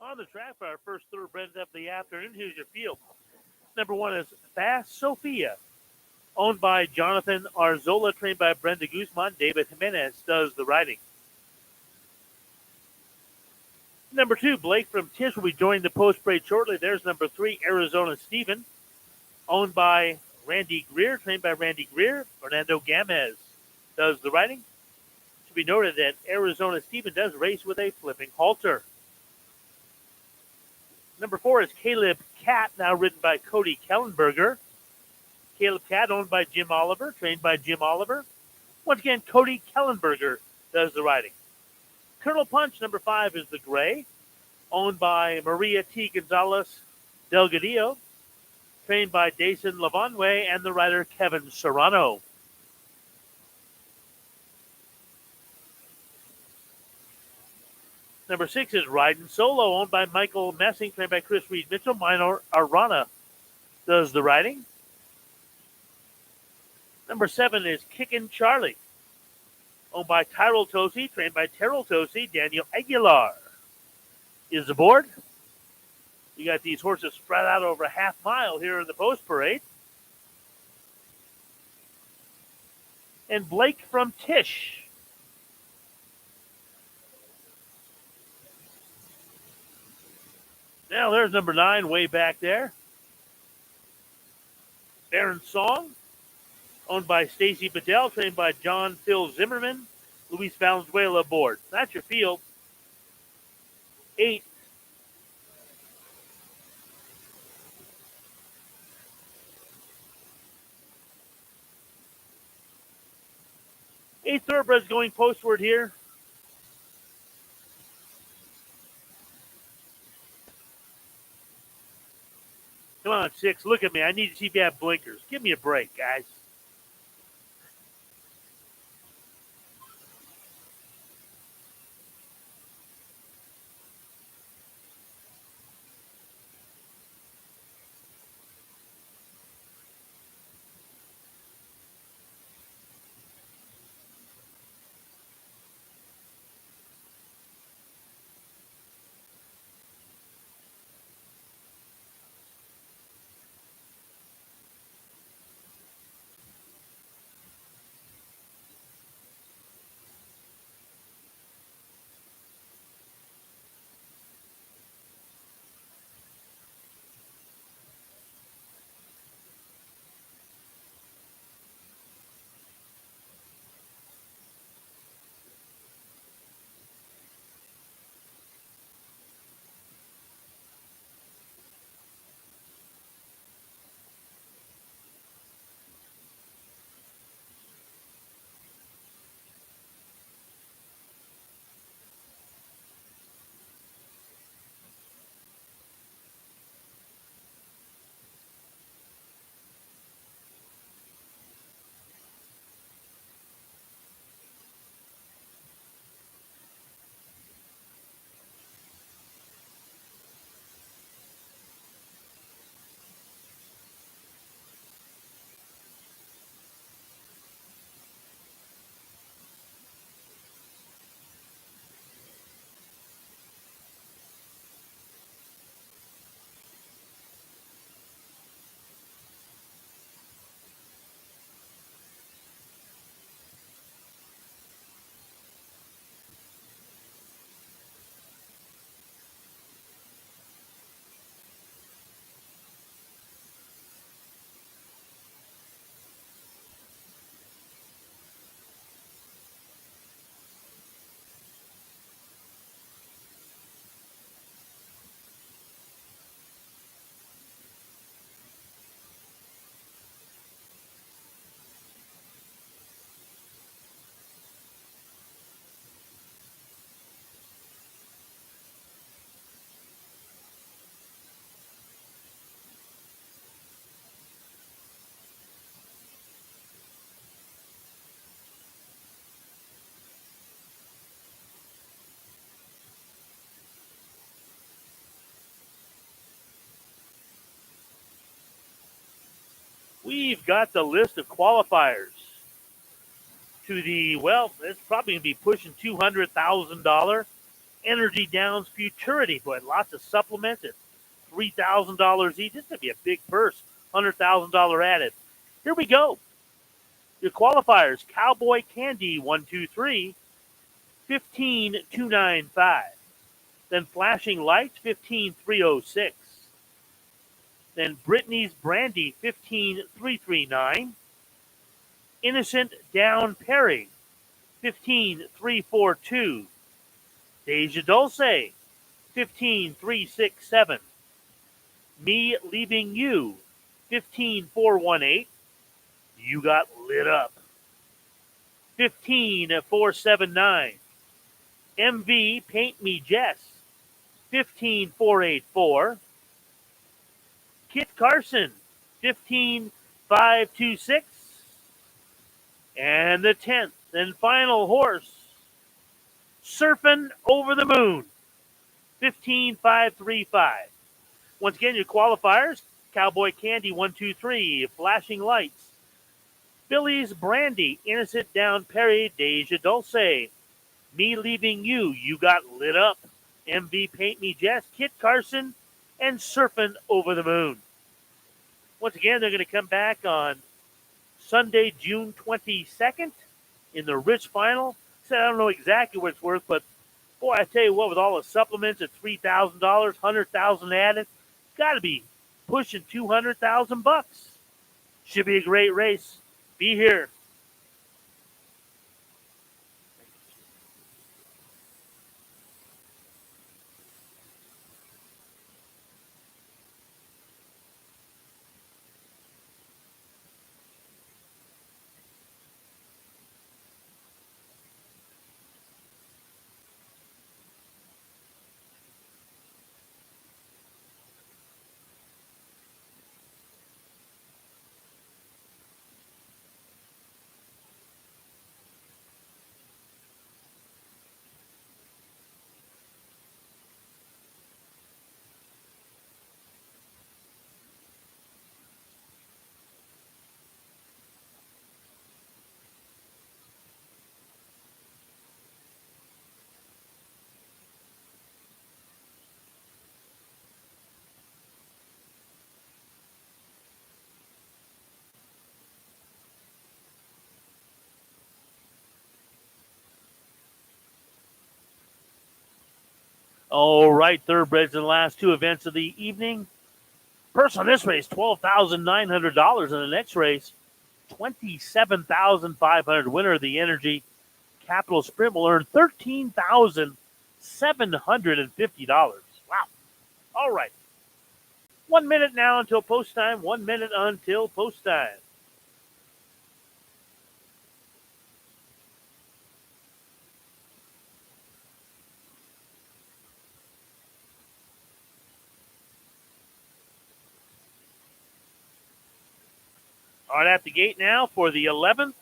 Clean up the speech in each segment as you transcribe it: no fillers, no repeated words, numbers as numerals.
On the track for our first thoroughbred of the afternoon, here's your field. Number 1 is Fast Sophia, owned by Jonathan Arzola, trained by Brenda Guzman. David Jimenez does the riding. Number 2, Blake from Tish, will be joining the post parade shortly. There's number 3, Arizona Steven, owned by Randy Greer, trained by Randy Greer. Fernando Gamez does the riding. It should be noted that Arizona Steven does race with a flipping halter. Number 4 is Caleb Cat, now ridden by Cody Kellenberger. Caleb Cat, owned by Jim Oliver, trained by Jim Oliver. Once again, Cody Kellenberger does the riding. Colonel Punch, number 5, is the Gray, owned by Maria T. Gonzalez Delgadillo, trained by Dason Lavanway and the rider Kevin Serrano. Number 6 is Riding Solo, owned by Michael Messing, trained by Chris Reed Mitchell. Minor Arana does the riding. Number 7 is Kickin' Charlie, owned by Tyrell Tosi, trained by Terrell Tosi. Daniel Aguilar is aboard. You got these horses spread out over a half mile here in the post parade. And Blake from Tish. Now there's number 9 way back there. Baron Song, owned by Stacy Patel, trained by John Phil Zimmerman. Luis Valenzuela aboard. That's your field. 8. Eight thoroughbreds going postward here. Come on, 6. Look at me. I need to see if you have blinkers. Give me a break, guys. We've got the list of qualifiers to the, well, it's probably going to be pushing $200,000 Energy Downs Futurity. Boy, lots of supplements at $3,000 each. This is going to be a big purse, $100,000 added. Here we go. Your qualifiers, Cowboy Candy 123, 15,295. Then Flashing Lights 15,306. Then Brittany's Brandy 15,339. Innocent Down Perry 15,342. Deja Dulce 15,367. Me Leaving You 15,418. You Got Lit Up 15,479. MV Paint Me Jess 15,484. Kit Carson 15,526. And the 10th and final horse, Surfing Over the Moon 15,535. Once again, your qualifiers, Cowboy Candy 123, Flashing Lights, Billy's Brandy, Innocent Down Perry, Deja Dulce, Me Leaving You, You Got Lit Up, MV Paint Me Jess, Kit Carson, and Surfing Over the Moon. Once again, they're going to come back on Sunday, June 22nd in the Rich Final. Said I don't know exactly what it's worth, but boy, I tell you what, with all the supplements at $3,000, $100,000 added, got to be pushing $200,000. Should be a great race. Be here. All right, thoroughbreds in the last two events of the evening. Purse on this race, $12,900. In the next race, $27,500. Winner of the Energy Capital Sprint will earn $13,750. Wow. All right. 1 minute now until post time. 1 minute until post time. All right, at the gate now for the 11th.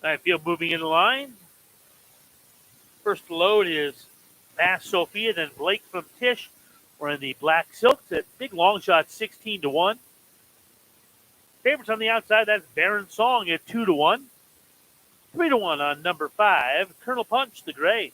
I feel moving in the line. First to load is Fast Sophia, then Blake from Tish. We're in the black silks at big long shot 16-1. Favorites on the outside, that's Baron Song at 2-1. 3-1 on number 5, Colonel Punch, the gray.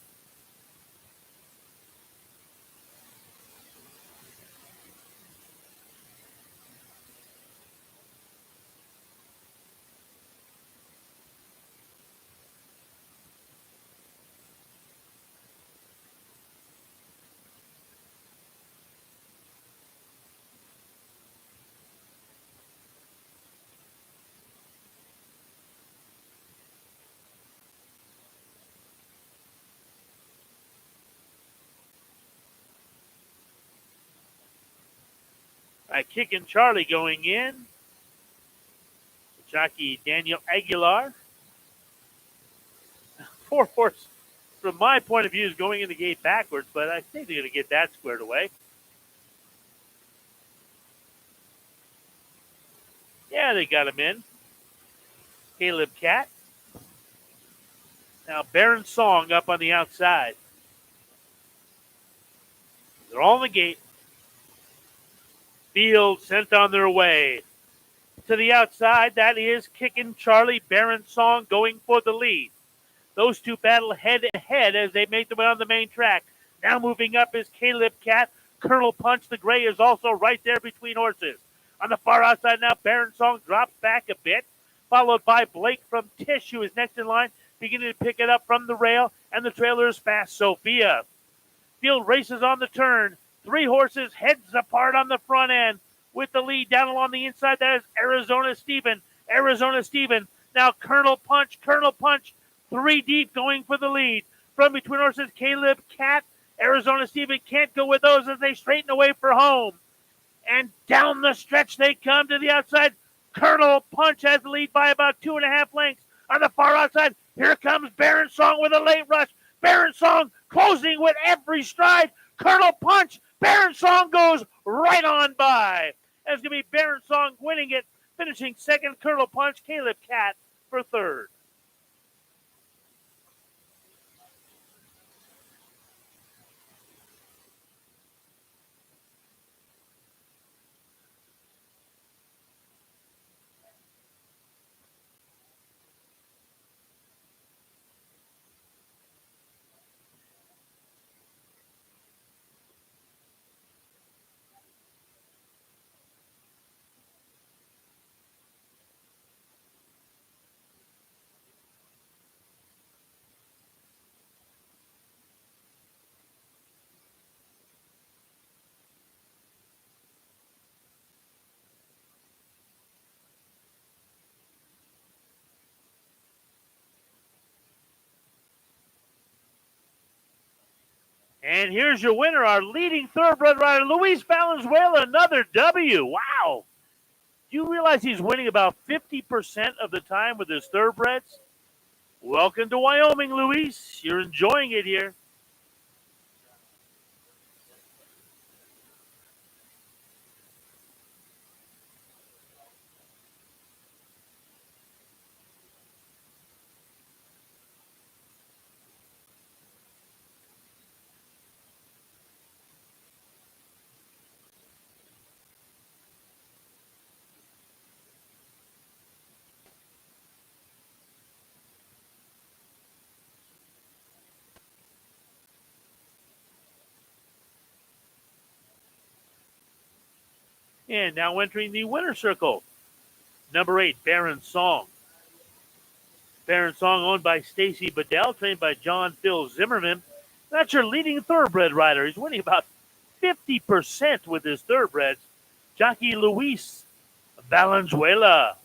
Kicking Charlie going in. Jockey Daniel Aguilar. 4 horse from my point of view, is going in the gate backwards, but I think they're going to get that squared away. Yeah, they got him in. Caleb Cat. Now Baron Song up on the outside. They're all in the gate. Field sent on their way. To the outside, that is Kickin' Charlie. Baron Song going for the lead. Those two battle head to head as they make their way on the main track. Now moving up is Caleb Cat. Colonel Punch the Gray is also right there between horses. On the far outside now, Baron Song drops back a bit, followed by Blake from Tish, who is next in line, beginning to pick it up from the rail, and the trailer is Fast Sophia. Field races on the turn. Three horses heads apart on the front end. With the lead down along the inside, that is Arizona Steven. Arizona Steven. Now Colonel Punch. Three deep going for the lead. From between horses, Caleb Cat. Arizona Steven can't go with those as they straighten away for home. And down the stretch they come to the outside. Colonel Punch has the lead by about 2.5 lengths. On the far outside, here comes Baron Song with a late rush. Baron Song closing with every stride. Colonel Punch. Baron Song goes right on by. It's going to be Baron Song winning it, finishing second. Colonel Punch, Caleb Cat for third. And here's your winner, our leading thoroughbred rider, Luis Valenzuela, another W. Wow. Do you realize he's winning about 50% of the time with his thoroughbreds? Welcome to Wyoming, Luis. You're enjoying it here. And now entering the winner's circle, number 8, Baron Song. Baron Song owned by Stacy Bedell, trained by John Phil Zimmerman. That's your leading thoroughbred rider. He's winning about 50% with his thoroughbreds. Jockey Luis Valenzuela.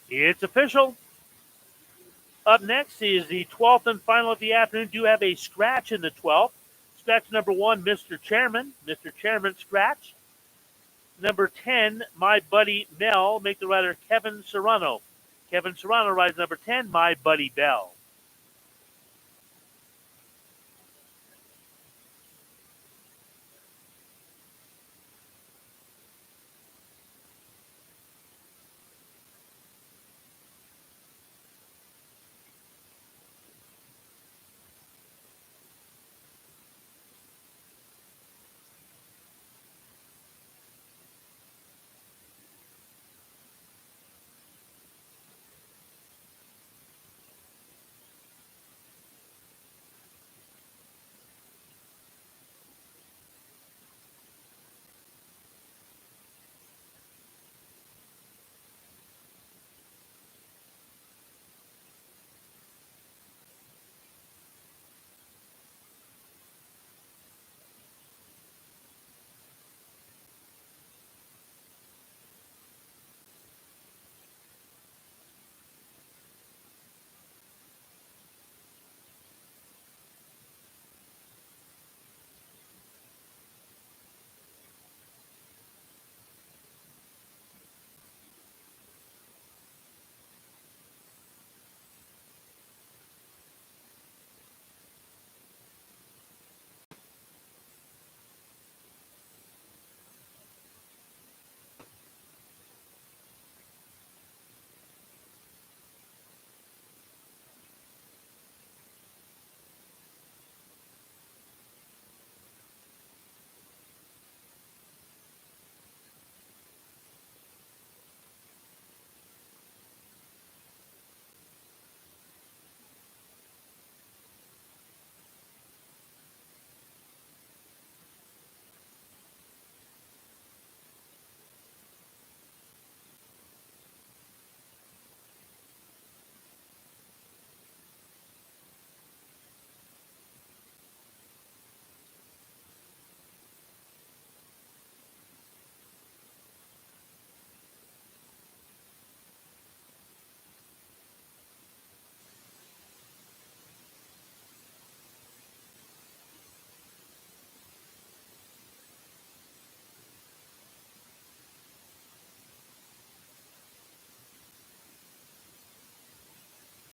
It's official. Up next is the 12th and final of the afternoon. Do have a scratch in the 12th. Scratch number 1, Mr. Chairman. Mr. Chairman scratch. Number 10, My Buddy Mel. Make the rider Kevin Serrano. Kevin Serrano rides number 10, My Buddy Bell.